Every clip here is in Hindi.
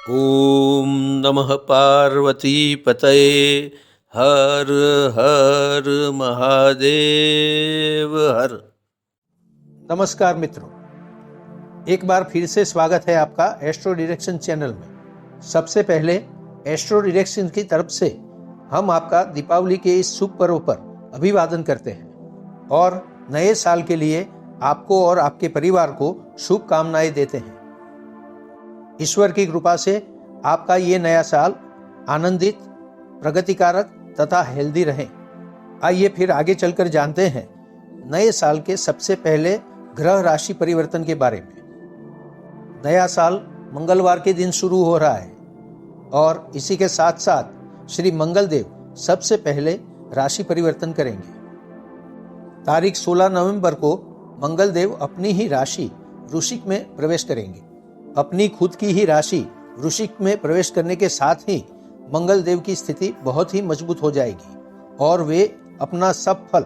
ॐ नमः पार्वतीपतये हर हर महादेव हर। नमस्कार मित्रों, एक बार फिर से स्वागत है आपका एस्ट्रो डायरेक्शन चैनल में। सबसे पहले एस्ट्रो डायरेक्शन की तरफ से हम आपका दीपावली के इस शुभ पर्व पर अभिवादन करते हैं और नए साल के लिए आपको और आपके परिवार को शुभकामनाएं देते हैं। ईश्वर की कृपा से आपका ये नया साल आनंदित, प्रगतिकारक तथा हेल्दी रहे। आइए फिर आगे चलकर जानते हैं नए साल के सबसे पहले ग्रह राशि परिवर्तन के बारे में। नया साल मंगलवार के दिन शुरू हो रहा है और इसी के साथ साथ श्री मंगल देव सबसे पहले राशि परिवर्तन करेंगे। तारीख 16 नवंबर को मंगल देव अपनी ही राशि वृश्चिक में प्रवेश करेंगे। अपनी खुद की ही राशि वृश्चिक में प्रवेश करने के साथ ही मंगल देव की स्थिति बहुत ही मजबूत हो जाएगी और वे अपना सब फल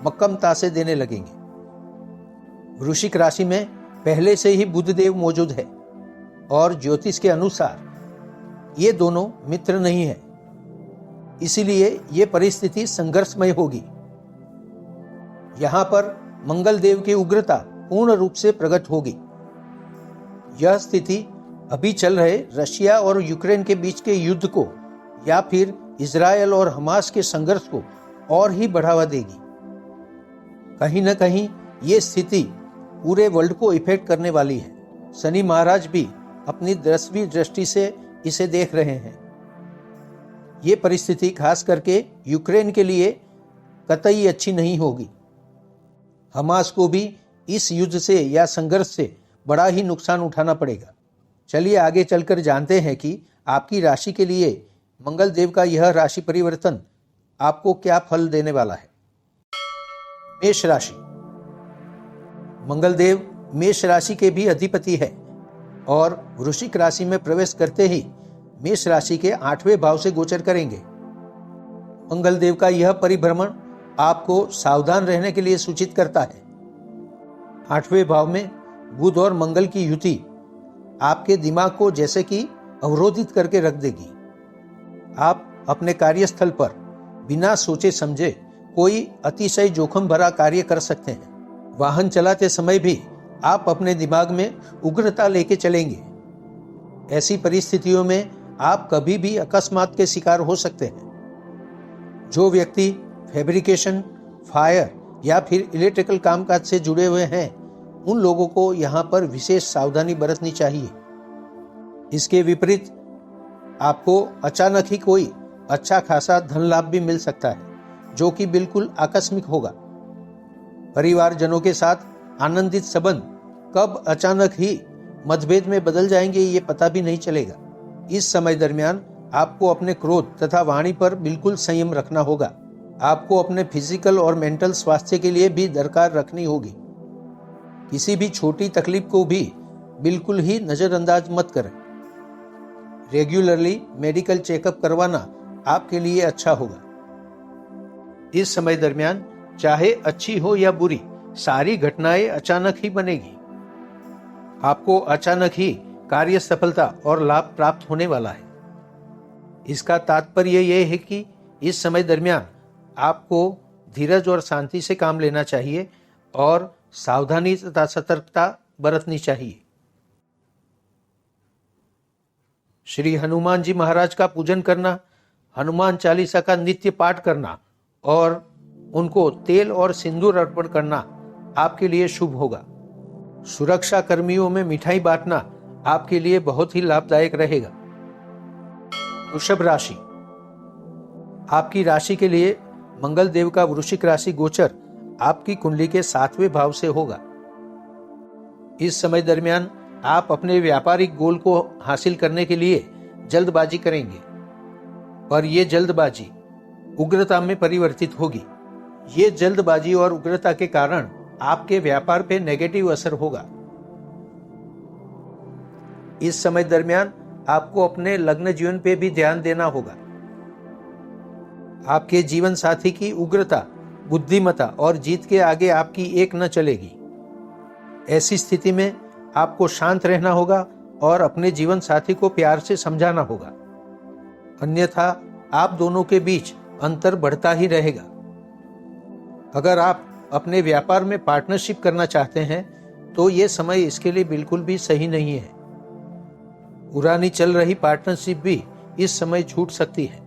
मक्कमता से देने लगेंगे। वृश्चिक राशि में पहले से ही बुध देव मौजूद है और ज्योतिष के अनुसार ये दोनों मित्र नहीं है, इसीलिए ये परिस्थिति संघर्षमय होगी। यहाँ पर मंगल देव की उग्रता पूर्ण रूप से प्रकट होगी। यह स्थिति अभी चल रहे रशिया और यूक्रेन के बीच के युद्ध को या फिर इजरायल और हमास के संघर्ष को और ही बढ़ावा देगी। कहीं न कहीं ये स्थिति पूरे वर्ल्ड को इफेक्ट करने वाली है। शनि महाराज भी अपनी 10वीं दृष्टि से इसे देख रहे हैं। ये परिस्थिति खास करके यूक्रेन के लिए कतई अच्छी नहीं होगी। हमास को भी इस युद्ध से या संघर्ष से बड़ा ही नुकसान उठाना पड़ेगा। चलिए आगे चलकर जानते हैं कि आपकी राशि के लिए मंगल देव का यह राशि परिवर्तन आपको क्या फल देने वाला है। मेष राशि। मंगल देव मेष राशि के भी अधिपति है और वृश्चिक राशि में प्रवेश करते ही मेष राशि के 8वें भाव से गोचर करेंगे। मंगल देव का यह परिभ्रमण आपको सावधान रहने के लिए सूचित करता है। 8वें भाव में बुध और मंगल की युति आपके दिमाग को जैसे कि अवरोधित करके रख देगी। आप अपने कार्यस्थल पर बिना सोचे समझे कोई अतिशय जोखिम भरा कार्य कर सकते हैं। वाहन चलाते समय भी आप अपने दिमाग में उग्रता लेके चलेंगे। ऐसी परिस्थितियों में आप कभी भी अकस्मात के शिकार हो सकते हैं। जो व्यक्ति फैब्रिकेशन, फायर या फिर इलेक्ट्रिकल कामकाज से जुड़े हुए हैं, उन लोगों को यहाँ पर विशेष सावधानी बरतनी चाहिए। इसके विपरीत आपको अचानक ही कोई अच्छा खासा धन लाभ भी मिल सकता है, जो कि बिल्कुल आकस्मिक होगा। परिवारजनों के साथ आनंदित संबंध कब अचानक ही मतभेद में बदल जाएंगे ये पता भी नहीं चलेगा। इस समय दरमियान आपको अपने क्रोध तथा वाणी पर बिल्कुल संयम रखना होगा। आपको अपने फिजिकल और मेंटल स्वास्थ्य के लिए भी दरकार रखनी होगी। किसी भी छोटी तकलीफ को भी बिल्कुल ही नजरअंदाज मत करें। रेगुलरली मेडिकल चेकअप करवाना आपके लिए अच्छा होगा। इस समय दरमियान चाहे अच्छी हो या बुरी, सारी घटनाएं अचानक ही बनेगी। आपको अचानक ही कार्य सफलता और लाभ प्राप्त होने वाला है। इसका तात्पर्य यह है कि इस समय दरमियान आपको धीरज और शांति से काम लेना चाहिए और सावधानी तथा सतर्कता बरतनी चाहिए। श्री हनुमान जी महाराज का पूजन करना, हनुमान चालीसा का नित्य पाठ करना और उनको तेल और सिंदूर अर्पण करना आपके लिए शुभ होगा। सुरक्षा कर्मियों में मिठाई बांटना आपके लिए बहुत ही लाभदायक रहेगा। वृषभ राशि। आपकी राशि के लिए मंगल देव का वृश्चिक राशि गोचर आपकी कुंडली के 7वें भाव से होगा। इस समय दरमियान आप अपने व्यापारिक गोल को हासिल करने के लिए जल्दबाजी करेंगे, पर यह जल्दबाजी उग्रता में परिवर्तित होगी। ये जल्दबाजी और उग्रता के कारण आपके व्यापार पे नेगेटिव असर होगा। इस समय दरमियान आपको अपने लग्न जीवन पे भी ध्यान देना होगा। आपके जीवन साथी की उग्रता, बुद्धिमत्ता और जीत के आगे आपकी एक न चलेगी। ऐसी स्थिति में आपको शांत रहना होगा और अपने जीवन साथी को प्यार से समझाना होगा, अन्यथा आप दोनों के बीच अंतर बढ़ता ही रहेगा। अगर आप अपने व्यापार में पार्टनरशिप करना चाहते हैं तो ये समय इसके लिए बिल्कुल भी सही नहीं है। पुरानी चल रही पार्टनरशिप भी इस समय छूट सकती है।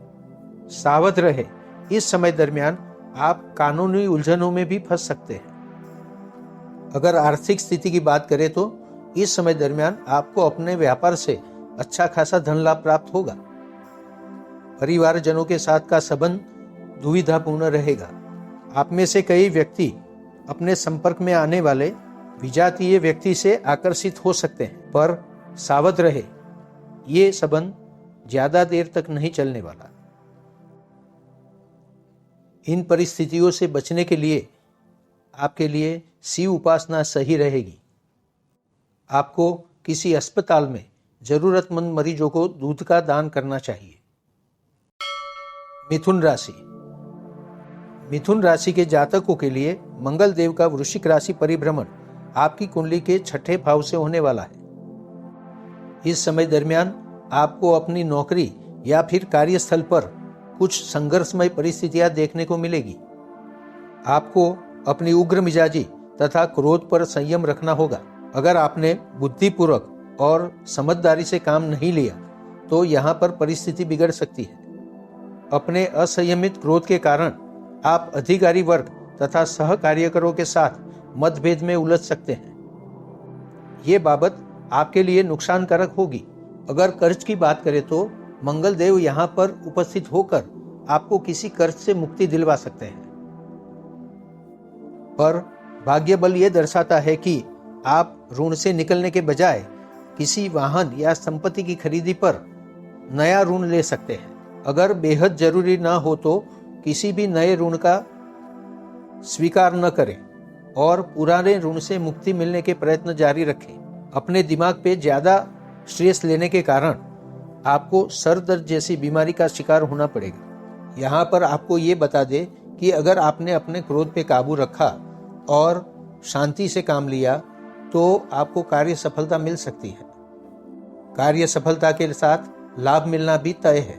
सावध रहे, इस समय दरमियान आप कानूनी उलझनों में भी फंस सकते हैं। अगर आर्थिक स्थिति की बात करें तो इस समय दरमियान आपको अपने व्यापार से अच्छा खासा धन लाभ प्राप्त होगा। परिवारजनों के साथ का संबंध दुविधापूर्ण रहेगा। आप में से कई व्यक्ति अपने संपर्क में आने वाले विजातीय व्यक्ति से आकर्षित हो सकते हैं, पर सावध रहे, ये संबंध ज्यादा देर तक नहीं चलने वाला। इन परिस्थितियों से बचने के लिए आपके लिए शिव उपासना सही रहेगी। आपको किसी अस्पताल में जरूरतमंद मरीजों को दूध का दान करना चाहिए। मिथुन राशि। मिथुन राशि के जातकों के लिए मंगल देव का वृश्चिक राशि परिभ्रमण आपकी कुंडली के 6ठे भाव से होने वाला है। इस समय दरमियान आपको अपनी नौकरी या फिर कार्यस्थल पर कुछ संघर्षमय परिस्थितियां देखने को मिलेगी। आपको अपनी उग्र मिजाजी तथा क्रोध पर संयम रखना होगा। अगर आपने बुद्धिपूर्वक और समझदारी से काम नहीं लिया तो यहाँ पर परिस्थिति बिगड़ सकती है। अपने असंयमित क्रोध के कारण आप अधिकारी वर्ग तथा सहकार्यकरों के साथ मतभेद में उलझ सकते हैं। ये बाबत आपके लिए नुकसानकारक होगी। अगर कर्ज की बात करें तो मंगल देव यहाँ पर उपस्थित होकर आपको किसी कर्ज से मुक्ति दिलवा सकते हैं, पर भाग्य बल ये दर्शाता है कि आप ऋण से निकलने के बजाय किसी वाहन या संपत्ति की खरीदी पर नया ऋण ले सकते हैं। अगर बेहद जरूरी ना हो तो किसी भी नए ऋण का स्वीकार न करें और पुराने ऋण से मुक्ति मिलने के प्रयत्न जारी रखें। अपने दिमाग पे ज्यादा स्ट्रेस लेने के कारण आपको सर दर्द जैसी बीमारी का शिकार होना पड़ेगा। यहाँ पर आपको ये बता दे कि अगर आपने अपने क्रोध पे काबू रखा और शांति से काम लिया तो आपको कार्य सफलता मिल सकती है। कार्य सफलता के साथ लाभ मिलना भी तय है।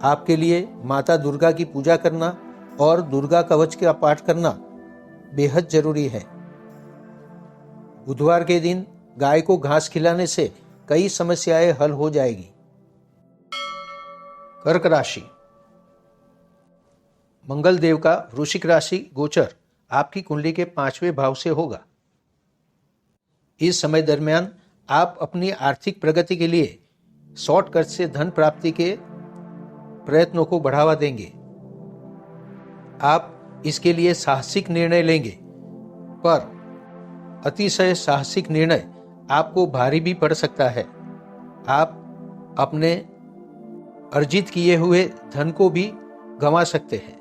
आपके लिए माता दुर्गा की पूजा करना और दुर्गा कवच का पाठ करना बेहद जरूरी है। बुधवार के दिन गाय को घास खिलाने से कई समस्याएं हल हो जाएगी। कर्क राशि। मंगल देव का वृश्चिक राशि गोचर आपकी कुंडली के 5वें भाव से होगा। इस समय दरमियान आप अपनी आर्थिक प्रगति के लिए शॉर्टकट से धन प्राप्ति के प्रयत्नों को बढ़ावा देंगे। आप इसके लिए साहसिक निर्णय लेंगे, पर अतिशय साहसिक निर्णय आपको भारी भी पड़ सकता है। आप अपने अर्जित किए हुए धन को भी गंवा सकते हैं।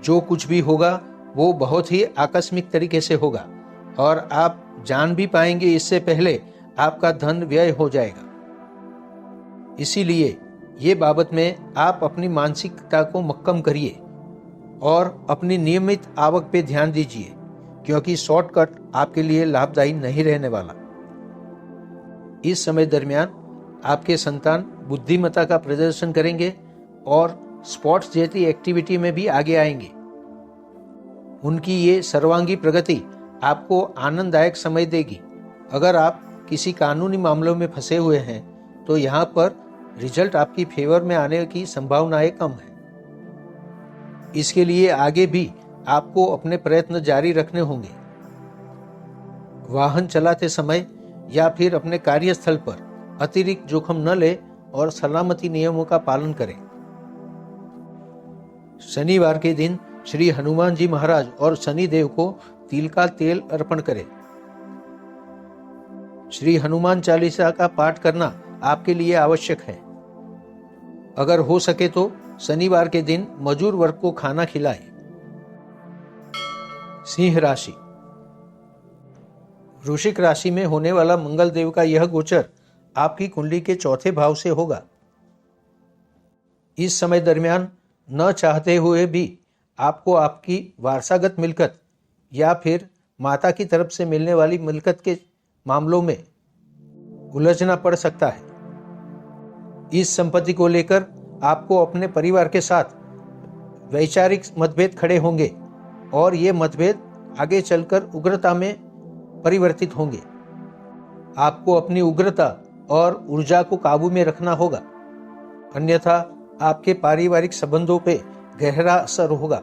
जो कुछ भी होगा वो बहुत ही आकस्मिक तरीके से होगा और आप जान भी पाएंगे इससे पहले आपका धन व्यय हो जाएगा। इसीलिए ये बाबत में आप अपनी मानसिकता को मक्कम करिए और अपनी नियमित आवक पे ध्यान दीजिए, क्योंकि शॉर्टकट आपके लिए लाभदायी नहीं रहने वाला। इस समय दरमियान आपके संतान बुद्धिमत्ता का प्रदर्शन करेंगे और स्पोर्ट्स जैसी एक्टिविटी में भी आगे आएंगे। उनकी ये सर्वांगी प्रगति आपको आनंददायक समय देगी। अगर आप किसी कानूनी मामलों में फंसे हुए हैं तो यहाँ पर रिजल्ट आपकी फेवर में आने की संभावनाएं कम है। इसके लिए आगे भी आपको अपने प्रयत्न जारी रखने होंगे। वाहन चलाते समय या फिर अपने कार्यस्थल पर अतिरिक्त जोखिम न ले और सलामती नियमों का पालन करें। शनिवार के दिन श्री हनुमान जी महाराज और शनि देव को तिल का तेल अर्पण करें। श्री हनुमान चालीसा का पाठ करना आपके लिए आवश्यक है। अगर हो सके तो शनिवार के दिन मजूर वर्ग को खाना खिलाएं। सिंह राशि। वृश्चिक राशि में होने वाला मंगल देव का यह गोचर आपकी कुंडली के 4थे भाव से होगा। इस समय दरमियान न चाहते हुए भी आपको आपकी वारसागत मिलकत या फिर माता की तरफ से मिलने वाली मिल्कियत के मामलों में उलझना पड़ सकता है। इस संपत्ति को लेकर आपको अपने परिवार के साथ वैचारिक मतभेद खड़े होंगे और ये मतभेद आगे चलकर उग्रता में परिवर्तित होंगे। आपको अपनी उग्रता और ऊर्जा को काबू में रखना होगा, अन्यथा आपके पारिवारिक संबंधों पे गहरा असर होगा।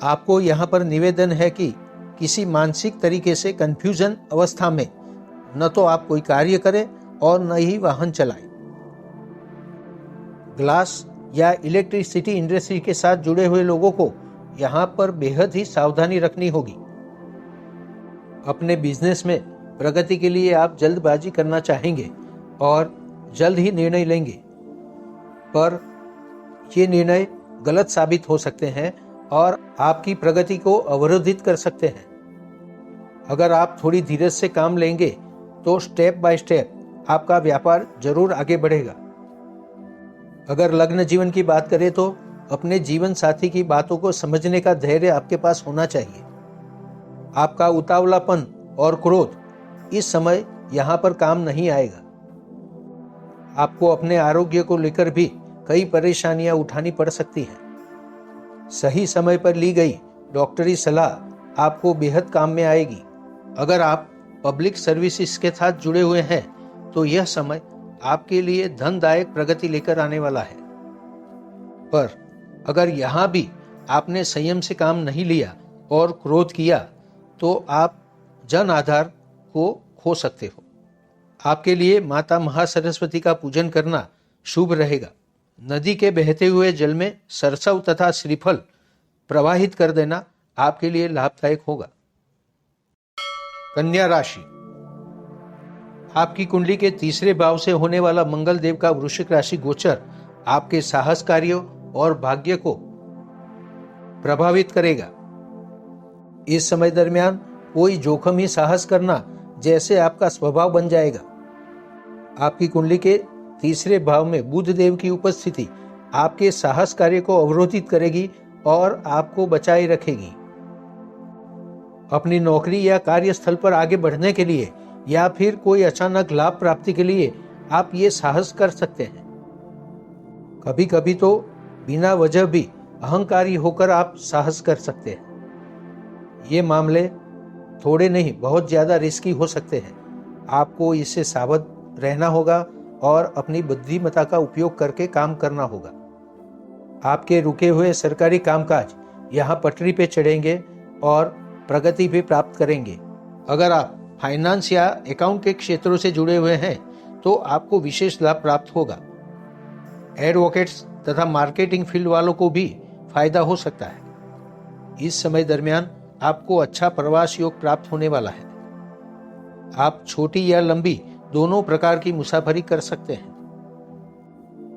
आपको यहाँ पर निवेदन है कि किसी मानसिक तरीके से कंफ्यूजन अवस्था में न तो आप कोई कार्य करें और न ही वाहन चलाएं। ग्लास या इलेक्ट्रिसिटी इंडस्ट्री के साथ जुड़े हुए लोगों को यहाँ पर बेहद ही सावधानी रखनी होगी। अपने बिजनेस में प्रगति के लिए आप जल्दबाजी करना चाहेंगे और जल्द ही निर्णय लेंगे, पर ये निर्णय गलत साबित हो सकते हैं और आपकी प्रगति को अवरोधित कर सकते हैं। अगर आप थोड़ी धीरज से काम लेंगे तो स्टेप बाय स्टेप आपका व्यापार जरूर आगे बढ़ेगा। अगर लग्न जीवन की बात करें तो अपने जीवन साथी की बातों को समझने का धैर्य आपके पास होना चाहिए। आपका उतावलापन और क्रोध इस समय यहाँ पर काम नहीं आएगा। आपको अपने आरोग्य को लेकर भी कई परेशानियां उठानी पड़ सकती हैं। सही समय पर ली गई डॉक्टरी सलाह आपको बेहद काम में आएगी। अगर आप पब्लिक सर्विसेज के साथ जुड़े हुए हैं तो यह समय आपके लिए धनदायक प्रगति लेकर आने वाला है, पर अगर यहाँ भी आपने संयम से काम नहीं लिया और क्रोध किया तो आप जन आधार को खो सकते हो। आपके लिए माता महासरस्वती का पूजन करना शुभ रहेगा। नदी के बहते हुए जल में सरसों तथा श्रीफल प्रवाहित कर देना आपके लिए लाभदायक होगा। कन्या राशि, आपकी कुंडली के तीसरे भाव से होने वाला मंगल देव का वृश्चिक राशि गोचर आपके साहस कार्यों और भाग्य को प्रभावित करेगा। इस समय दरमियान कोई जोखिम ही साहस करना जैसे आपका स्वभाव बन जाएगा। आपकी कुंडली के तीसरे भाव में बुध देव की उपस्थिति आपके साहस कार्य को अवरोधित करेगी और आपको बचाए रखेगी। अपनी नौकरी या कार्यस्थल पर आगे बढ़ने के लिए या फिर कोई अचानक लाभ प्राप्ति के लिए आप ये साहस कर सकते हैं। कभी कभी तो बिना वजह भी अहंकारी होकर आप साहस कर सकते हैं। ये मामले थोड़े नहीं बहुत ज्यादा रिस्की हो सकते हैं। आपको इससे सावध रहना होगा और अपनी बुद्धिमत्ता का उपयोग करके काम करना होगा। आपके रुके हुए सरकारी कामकाज यहाँ पटरी पे चढ़ेंगे और प्रगति भी प्राप्त करेंगे। अगर आप फाइनेंस या अकाउंट के क्षेत्रों से जुड़े हुए हैं तो आपको विशेष लाभ प्राप्त होगा। एडवोकेट्स तथा मार्केटिंग फील्ड वालों को भी फायदा हो सकता है। इस समय दरमियान आपको अच्छा प्रवास योग प्राप्त होने वाला है। आप छोटी या लंबी दोनों प्रकार की मुसाफरी कर सकते हैं।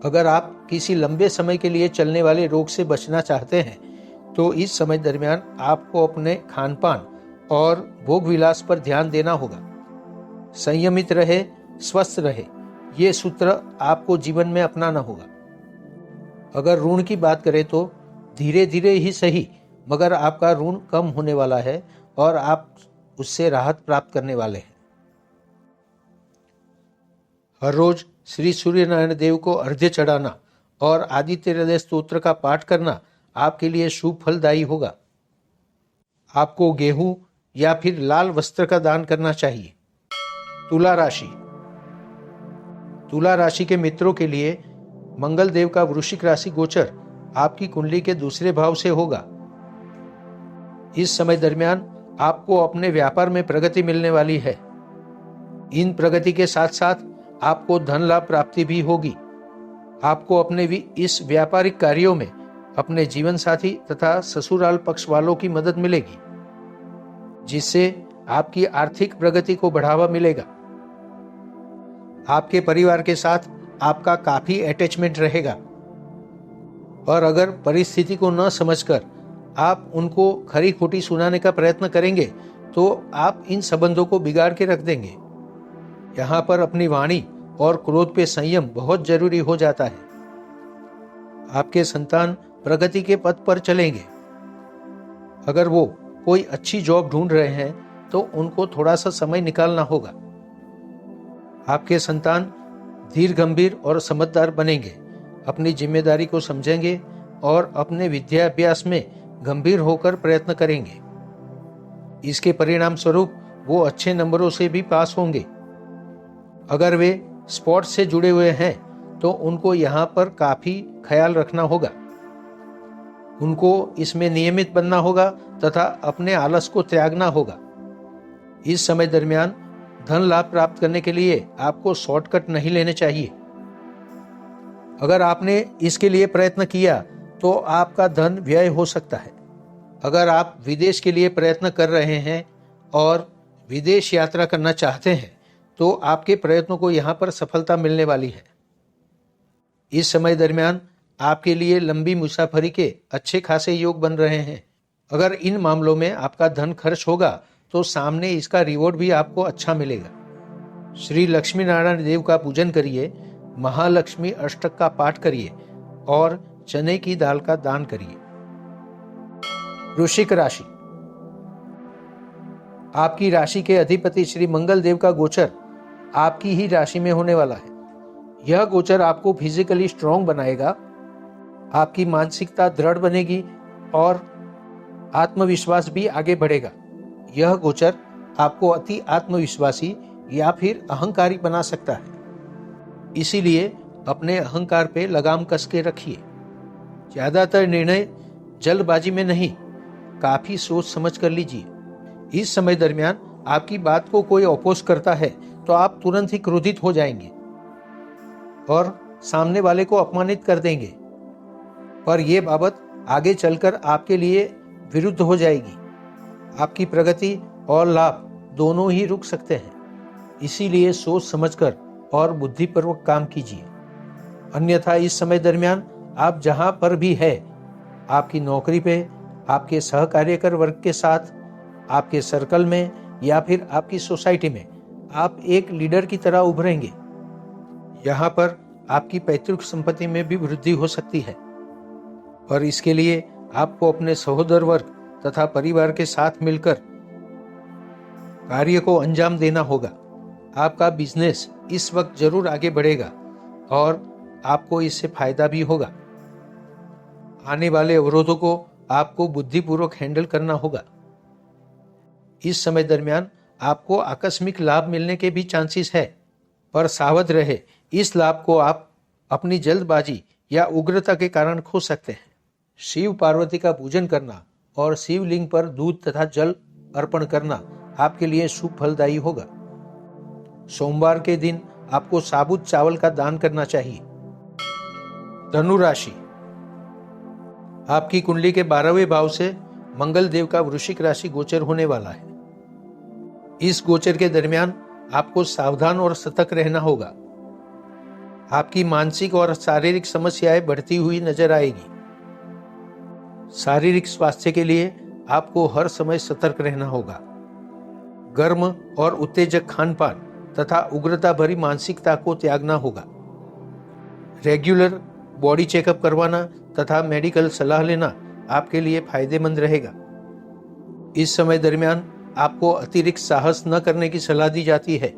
अगर आप किसी लंबे समय के लिए चलने वाले रोग से बचना चाहते हैं तो इस समय दरमियान आपको अपने खान पान और भोग विलास पर ध्यान देना होगा। संयमित रहे, स्वस्थ रहे, ये सूत्र आपको जीवन में अपनाना होगा। अगर ऋण की बात करें तो धीरे धीरे ही सही मगर आपका ऋण कम होने वाला है और आप उससे राहत प्राप्त करने वाले हैं। हर रोज श्री सूर्य नारायण देव को अर्घ्य चढ़ाना और आदित्य हृदय स्तोत्र का पाठ करना आपके लिए शुभ फलदायी होगा। आपको गेहूं या फिर लाल वस्त्र का दान करना चाहिए। तुला राशि, तुला राशि के मित्रों के लिए मंगल देव का वृश्चिक राशि गोचर आपकी कुंडली के दूसरे भाव से होगा। इस समय दरमियान आपको अपने व्यापार में प्रगति मिलने वाली है। इन प्रगति के साथ साथ आपको धन लाभ प्राप्ति भी होगी। आपको अपने भी इस व्यापारिक कार्यों में अपने जीवन साथी तथा ससुराल पक्ष वालों की मदद मिलेगी, जिससे आपकी आर्थिक प्रगति को बढ़ावा मिलेगा। आपके परिवार के साथ आपका काफी अटैचमेंट रहेगा और अगर परिस्थिति को न समझकर आप उनको खरी खोटी सुनाने का प्रयत्न करेंगे तो आप इन संबंधों को बिगाड़ के रख देंगे। यहाँ पर अपनी वाणी और क्रोध पे संयम बहुत जरूरी हो जाता है। आपके संतान प्रगति के पथ पर चलेंगे। अगर वो कोई अच्छी जॉब ढूंढ रहे हैं तो उनको थोड़ा सा समय निकालना होगा। आपके संतान धीर गंभीर और समझदार बनेंगे, अपनी जिम्मेदारी को समझेंगे और अपने विद्याभ्यास में गंभीर होकर प्रयत्न करेंगे। इसके परिणाम स्वरूप वो अच्छे नंबरों से भी पास होंगे। अगर वे स्पोर्ट्स से जुड़े हुए हैं तो उनको यहाँ पर काफी ख्याल रखना होगा। उनको इसमें नियमित बनना होगा तथा अपने आलस को त्यागना होगा। इस समय दरमियान धन लाभ प्राप्त करने के लिए आपको शॉर्टकट नहीं लेने चाहिए। अगर आपने इसके लिए प्रयत्न किया तो आपका धन व्यय हो सकता है। अगर आप विदेश के लिए प्रयत्न कर रहे हैं और विदेश यात्रा करना चाहते हैं तो आपके प्रयत्नों को यहाँ पर सफलता मिलने वाली है। इस समय दरमियान आपके लिए लंबी मुसाफरी के अच्छे खासे योग बन रहे हैं। अगर इन मामलों में आपका धन खर्च होगा तो सामने इसका रिवॉर्ड भी आपको अच्छा मिलेगा। श्री लक्ष्मी नारायण देव का पूजन करिए, महालक्ष्मी अष्टक का पाठ करिए और चने की दाल का दान करिए। वृश्चिक राशि। आपकी राशि के अधिपति श्री मंगल देव का गोचर आपकी ही राशि में होने वाला है। यह गोचर आपको फिजिकली स्ट्रांग बनाएगा, आपकी मानसिकता दृढ़ बनेगी और आत्मविश्वास भी आगे बढ़ेगा। यह गोचर आपको अति आत्मविश्वासी या फिर अहंकारी बना सकता है। इसीलिए अपने अहंकार पे लगाम कस के रखिए। ज्यादातर निर्णय जल्दबाजी में नहीं, काफी सोच समझ कर लीजिए। इस समय दरमियान आपकी बात को कोई अपोज करता है तो आप तुरंत ही क्रोधित हो जाएंगे और सामने वाले को अपमानित कर देंगे, पर यह बाबत आगे चलकर आपके लिए विरुद्ध हो जाएगी। आपकी प्रगति और लाभ दोनों ही रुक सकते हैं। इसीलिए सोच समझकर और बुद्धिपूर्वक काम कीजिए। अन्यथा इस समय दरमियान आप जहां पर भी है, आपकी नौकरी पे, आपके सहकार्यकर वर्ग के साथ, आपके सर्कल में या फिर आपकी सोसाइटी में आप एक लीडर की तरह उभरेंगे। यहाँ पर आपकी पैतृक संपत्ति में भी वृद्धि हो सकती है, और इसके लिए आपको अपने सहोदर वर्ग तथा परिवार के साथ मिलकर कार्य को अंजाम देना होगा। आपका बिजनेस इस वक्त जरूर आगे बढ़ेगा और आपको इससे फायदा भी होगा। आने वाले अवरोधों को आपको बुद्धिपूर्वक हैंडल करना होगा। इस समय दरमियान आपको आकस्मिक लाभ मिलने के भी चांसेस है, पर सावध रहे, इस लाभ को आप अपनी जल्दबाजी या उग्रता के कारण खो सकते हैं। शिव पार्वती का पूजन करना और शिवलिंग पर दूध तथा जल अर्पण करना आपके लिए शुभ फलदायी होगा। सोमवार के दिन आपको साबुत चावल का दान करना चाहिए। धनु राशि। आपकी कुंडली के 12वें भाव से मंगल देव का वृश्चिक राशि गोचर होने वाला है। इस गोचर के दरमियान आपको सावधान और सतर्क रहना होगा। आपकी मानसिक और शारीरिक समस्याएं बढ़ती हुई नजर आएगी। शारीरिक स्वास्थ्य के लिए आपको हर समय सतर्क रहना होगा। गर्म और उत्तेजक खान पान तथा उग्रता भरी मानसिकता को त्यागना होगा। रेगुलर बॉडी चेकअप करवाना तथा मेडिकल सलाह लेना आपके लिए फायदेमंद रहेगा। इस समय दरमियान आपको अतिरिक्त साहस न करने की सलाह दी जाती है,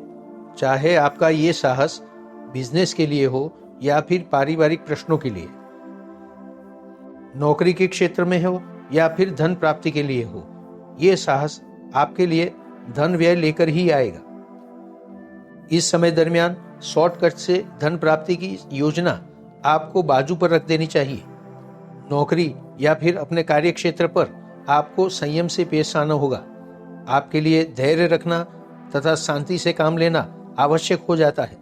चाहे आपका ये साहस बिजनेस के लिए हो या फिर पारिवारिक प्रश्नों के लिए, नौकरी के क्षेत्र में हो या फिर धन प्राप्ति के लिए हो। ये साहस आपके लिए धन व्यय लेकर ही आएगा। इस समय दरमियान शॉर्टकट से धन प्राप्ति की योजना आपको बाजू पर रख देनी चाहिए। नौकरी या फिर अपने कार्य क्षेत्र पर आपको संयम से पेश आना होगा। आपके लिए धैर्य रखना तथा शांति से काम लेना आवश्यक हो जाता है।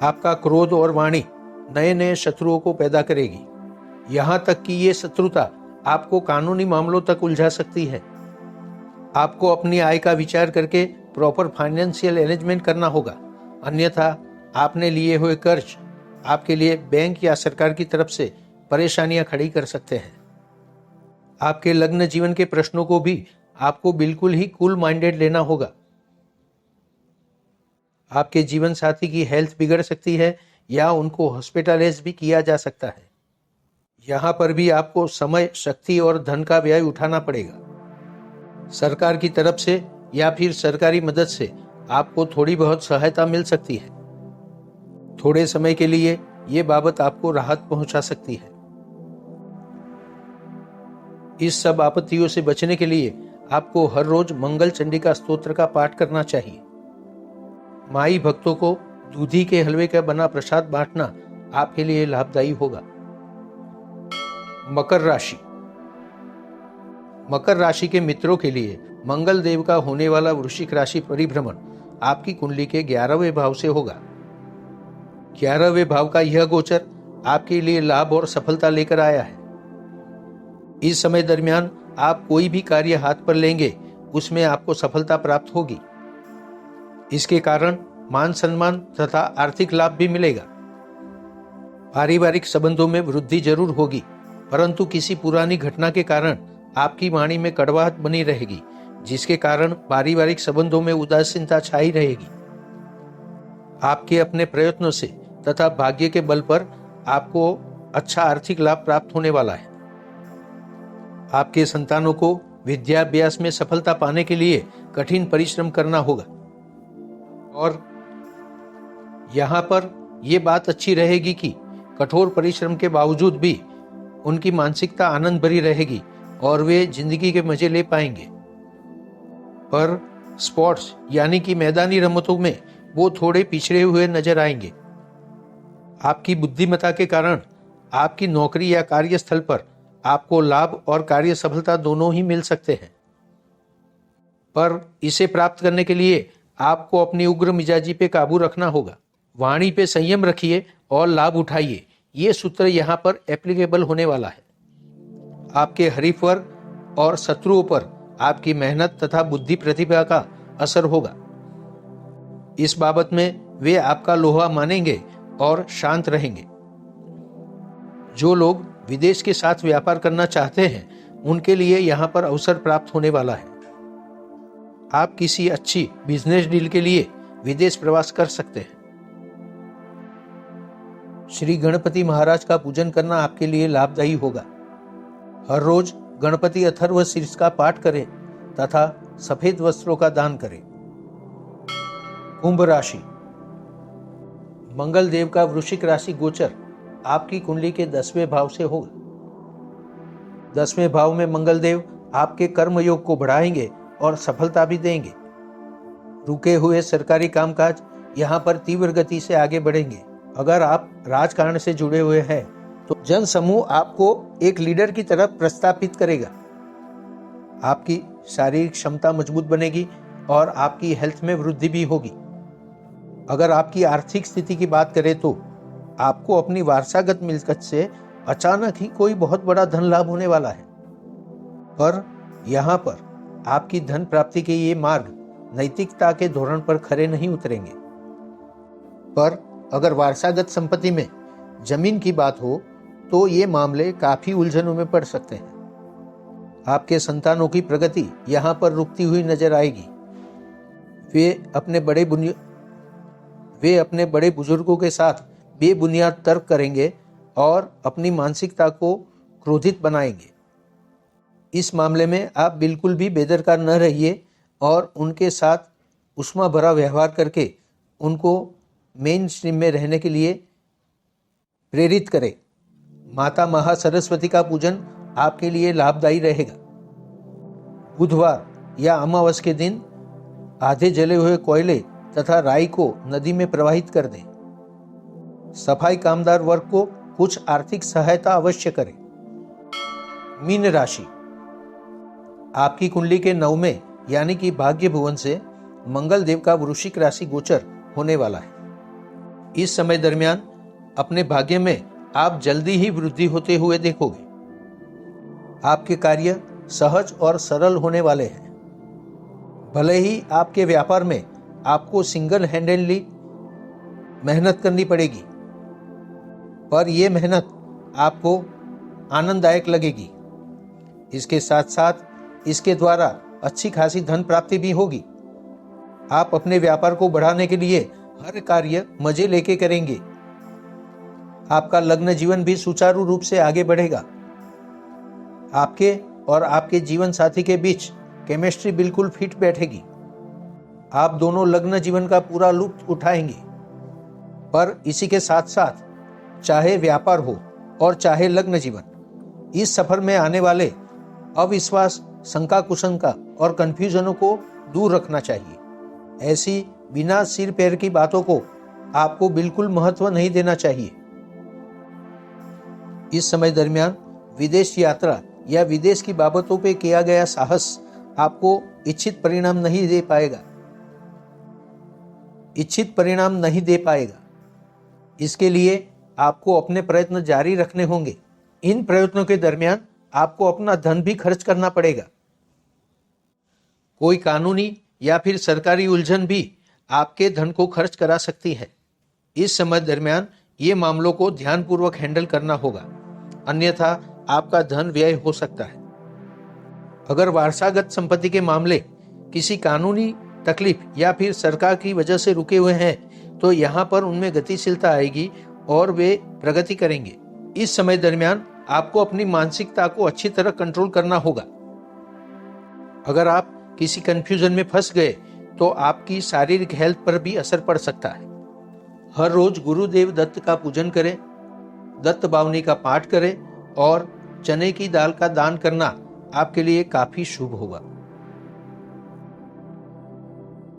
आपका क्रोध और वाणी नए नए शत्रुओं को पैदा करेगी। यहां तक कि ये शत्रुता आपको कानूनी मामलों तक उलझा सकती है। आपको अपनी आय का विचार करके प्रॉपर फाइनेंशियल अरेंजमेंट करना होगा, अन्यथा आपने लिए हुए कर्ज आपके लिए बैंक या सरकार की तरफ से परेशानियां खड़ी कर सकते हैं। आपके लग्न जीवन के प्रश्नों को भी आपको बिल्कुल ही कूल माइंडेड लेना होगा। आपके जीवन साथी की हेल्थ बिगड़ सकती है या उनको हॉस्पिटलाइज भी किया जा सकता है। यहाँ पर भी आपको समय, शक्ति और धन का व्यय उठाना पड़ेगा। सरकार की तरफ से या फिर सरकारी मदद से आपको थोड़ी बहुत सहायता मिल सकती है। थोड़े समय के लिए ये बाबत आपको राहत पहुंचा सकती है। इस सब आपत्तियों से बचने के लिए आपको हर रोज मंगल चंडिका स्तोत्र का पाठ करना चाहिए। माई भक्तों को दूधी के हलवे का बना प्रसाद बांटना आपके लिए लाभदायी होगा। मकर राशि। मकर राशि के मित्रों के लिए मंगल देव का होने वाला वृश्चिक राशि परिभ्रमण आपकी कुंडली के 11वें भाव से होगा। 11वें भाव का यह गोचर आपके लिए लाभ और सफलता लेकर आया है। इस समय दरमियान आप कोई भी कार्य हाथ पर लेंगे उसमें आपको सफलता प्राप्त होगी। इसके कारण मान सम्मान तथा आर्थिक लाभ भी मिलेगा। पारिवारिक संबंधों में वृद्धि जरूर होगी, परंतु किसी पुरानी घटना के कारण आपकी वाणी में कड़वाहट बनी रहेगी, जिसके कारण पारिवारिक संबंधों में उदासीनता छाई रहेगी। आपके अपने प्रयत्नों से तथा भाग्य के बल पर आपको अच्छा आर्थिक लाभ प्राप्त होने वाला है। आपके संतानों को विद्याभ्यास में सफलता पाने के लिए कठिन परिश्रम करना होगा और यहाँ पर यह बात अच्छी रहेगी कि कठोर परिश्रम के बावजूद भी उनकी मानसिकता आनंद भरी रहेगी और वे जिंदगी के मजे ले पाएंगे। पर स्पोर्ट्स यानी कि मैदानी रमतों में वो थोड़े पिछड़े हुए नजर आएंगे। आपकी बुद्धिमत्ता के कारण आपकी नौकरी या कार्यस्थल पर आपको लाभ और कार्य सफलता दोनों ही मिल सकते हैं, पर इसे प्राप्त करने के लिए आपको अपनी उग्र मिजाजी पे काबू रखना होगा। वाणी पे संयम रखिए और लाभ उठाइए, ये सूत्र यहाँ पर एप्लीकेबल होने वाला है। आपके हरीफ वर्ग और शत्रुओं पर आपकी मेहनत तथा बुद्धि प्रतिभा का असर होगा। इस बाबत में वे आपका लोहा मानेंगे और शांत रहेंगे। जो लोग विदेश के साथ व्यापार करना चाहते हैं उनके लिए यहाँ पर अवसर प्राप्त होने वाला है। आप किसी अच्छी बिजनेस डील के लिए विदेश प्रवास कर सकते हैं। श्री गणपति महाराज का पूजन करना आपके लिए लाभदायी होगा। हर रोज गणपति अथर्व शीर्ष का पाठ करें तथा सफेद वस्त्रों का दान करें। कुंभ राशि। मंगल देव का वृश्चिक राशि गोचर आपकी कुंडली के 10वें भाव से होगा। 10वें भाव में मंगल देव आपके कर्म योग को बढ़ाएंगे और सफलता भी देंगे। रुके हुए सरकारी कामकाज यहाँ पर तीव्र गति से आगे बढ़ेंगे। अगर आप राजकारण से जुड़े हुए हैं तो जन समूह आपको एक लीडर की तरफ प्रस्तापित करेगा। आपकी शारीरिक क्षमता मजबूत बनेगी और आपकी हेल्थ में वृद्धि भी होगी। अगर आपकी आर्थिक स्थिति की बात करें तो आपको अपनी वारसागत मिल्कत से अचानक ही कोई बहुत बड़ा धन लाभ होने वाला है, पर यहाँ पर आपकी धन प्राप्ति के ये मार्ग नैतिकता के धोरण पर खरे नहीं उतरेंगे। पर अगर वारसागत संपत्ति में जमीन की बात हो तो ये मामले काफी उलझनों में पड़ सकते हैं। आपके संतानों की प्रगति यहाँ पर रुकती हुई नजर आएगी। वे अपने बड़े बुजुर्गों के साथ बेबुनियाद तर्क करेंगे और अपनी मानसिकता को क्रोधित बनाएंगे। इस मामले में आप बिल्कुल भी बेदरकार न रहिए और उनके साथ उष्मा भरा व्यवहार करके उनको मेन स्ट्रीम में रहने के लिए प्रेरित करें। माता महासरस्वती का पूजन आपके लिए लाभदायी रहेगा। बुधवार या अमावस के दिन आधे जले हुए कोयले तथा राई को नदी में प्रवाहित कर दें। सफाई कामदार वर्ग को कुछ आर्थिक सहायता अवश्य करें। मीन राशि। आपकी कुंडली के 9वें यानी कि भाग्य भुवन से मंगल देव का वृश्चिक राशि गोचर होने वाला है। इस समय दरमियान अपने भाग्य में आप जल्दी ही वृद्धि होते हुए देखोगे। आपके कार्य सहज और सरल होने वाले हैं। भले ही आपके व्यापार में आपको सिंगल हैंडेडली मेहनत करनी पड़ेगी, पर यह मेहनत आपको आनंददायक लगेगी। इसके साथ साथ इसके द्वारा अच्छी खासी धन प्राप्ति भी होगी। आप अपने व्यापार को बढ़ाने के लिए हर कार्य मजे लेके करेंगे। आपका लग्न जीवन भी सुचारू रूप से आगे बढ़ेगा। आपके और आपके जीवन साथी के बीच केमिस्ट्री बिल्कुल फिट बैठेगी। आप दोनों लग्न जीवन का पूरा लुत्फ उठाएंगे। पर इसी के साथ साथ चाहे व्यापार हो और चाहे लग्न जीवन, इस सफर में आने वाले अविश्वास, शंका कुशंका और कंफ्यूजनों को दूर रखना चाहिए। ऐसी बिना सिर पैर की बातों को आपको बिल्कुल महत्व नहीं देना चाहिए। इस समय दरमियान विदेश यात्रा या विदेश की बाबतों पे किया गया साहस आपको इच्छित परिणाम नहीं दे पाएगा। इसके लिए आपको अपने प्रयत्न जारी रखने होंगे। इन प्रयत्नों के दरमियान आपको अपना धन भी खर्च करना पड़ेगा। कोई कानूनी या फिर सरकारी उलझन भी आपके धन को खर्च करा सकती है। इस समय दरमियान ये मामलों को ध्यानपूर्वक हैंडल करना होगा, अन्यथा आपका धन व्यय हो सकता है। अगर वारसागत संपत्ति के मामले किसी कानूनी तकलीफ या फिर सरकार की वजह से रुके हुए हैं तो यहाँ पर उनमें गतिशीलता आएगी और वे प्रगति करेंगे। इस समय दरमियान आपको अपनी मानसिकता को अच्छी तरह कंट्रोल करना होगा। अगर आप किसी कंफ्यूजन में फंस गए तो आपकी शारीरिक हेल्थ पर भी असर पड़ सकता है। हर रोज गुरुदेव दत्त का पूजन करें, दत्त बावनी का पाठ करें और चने की दाल का दान करना आपके लिए काफी शुभ होगा।